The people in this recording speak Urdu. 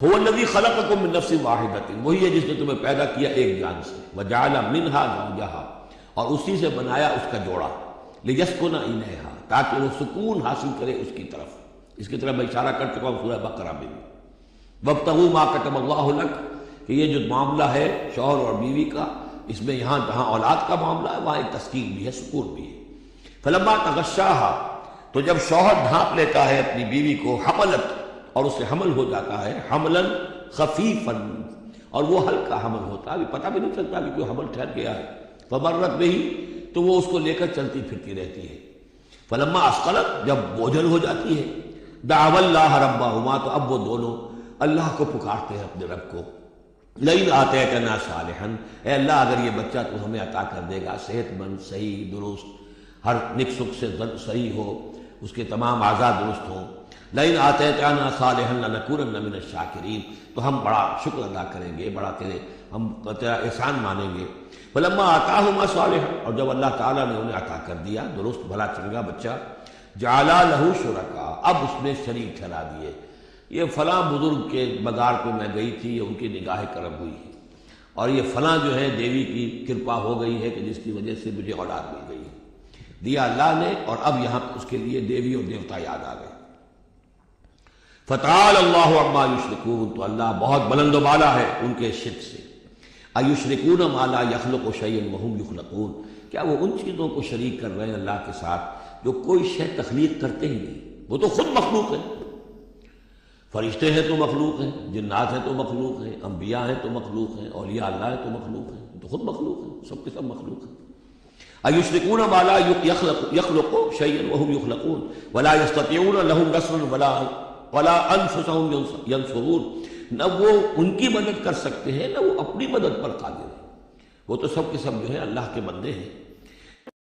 هو الذی خلقکم من نفس واحدۃ، وہی ہے جس نے تمہیں پیدا کیا ایک جان سے، وجعل منها زوجها، اور اسی سے بنایا اس کا جوڑا، لیسکن الیہا، تاکہ وہ سکون حاصل کرے اس کی طرف۔ اس کی طرف میں اشارہ کر چکا ہوں سورہ بقرہ میں۔ وابتغوا ما کتب اللہ لک، کہ یہ جو معاملہ ہے شوہر اور بیوی کا، اس میں یہاں جہاں اولاد کا معاملہ ہے وہاں ایک تسکین بھی ہے، سکون بھی ہے۔ فلما تغشاها، تو جب شوہر ڈھانپ لیتا ہے اپنی بیوی کو، حملت، اور اس سے حمل ہو جاتا ہے، حملا خفیفا، اور وہ ہلکا حمل ہوتا ہے، ابھی پتہ بھی نہیں چلتا کہ کوئی حمل ٹھہر گیا ہے، فمرت بہ، تو وہ اس کو لے کر چلتی پھرتی رہتی ہے۔ فلما اثقلت، جب بوجھل ہو جاتی ہے، دعوا اللہ ربہما، تو اب وہ دونوں اللہ کو پکارتے ہیں اپنے رب کو، لئن آتیتنا صالحا، اے اللہ اگر یہ بچہ تو ہمیں عطا کر دے گا صحت مند، صحیح، درست، ہر نک سکھ سے صحیح ہو، اس کے تمام اعضاء درست ہوں، لئن آتیتنا صالحا لنکونن من الشاکرین، تو ہم بڑا شکر ادا کریں گے، بڑا ہم تیرا احسان مانیں گے۔ فلما آتاہما صالحا، اور جب اللہ تعالیٰ نے انہیں عطا کر دیا درست بھلا چنگا بچہ، جعلا لہ شرکاء، اب اس میں شریک ٹھہرا دیے، یہ فلاں بزرگ کے مزار پہ میں گئی تھی، یہ ان کی نگاہ کرم ہوئی ہے، اور یہ فلاں جو ہے دیوی کی کرپا ہو گئی ہے کہ جس کی وجہ سے مجھے اولاد مل گئی ہے، دیا اللہ نے، اور اب یہاں اس کے لیے دیوی اور دیوتا یاد آ گئے۔ فتعال اللہ عما یشرکون، تو اللہ بہت بلند و بالا ہے ان کے شرک سے۔ ایشرکون ما لا یخلق شیئا وہم یخلقون، کیا وہ ان چیزوں کو شریک کر رہے ہیں اللہ کے ساتھ جو کوئی شے تخلیق کرتے ہی نہیں، وہ تو خود مخلوق ہیں۔ فرشتے ہیں تو مخلوق ہیں، جنات ہیں تو مخلوق ہیں، انبیاء ہیں تو مخلوق ہیں، اولیاء اللہ ہیں تو مخلوق ہیں، تو خود مخلوق ہیں، سب کے سب مخلوق ہیں۔ ایشرکون ما لا یخلق شیئا وہم یخلقون ولا یستطیعون لهم نصرا ولا انفسهم ینصرون، نہ وہ ان کی مدد کر سکتے ہیں نہ وہ اپنی مدد پر قادر ہیں، وہ تو سب کے سب جو ہے اللہ کے بندے ہیں۔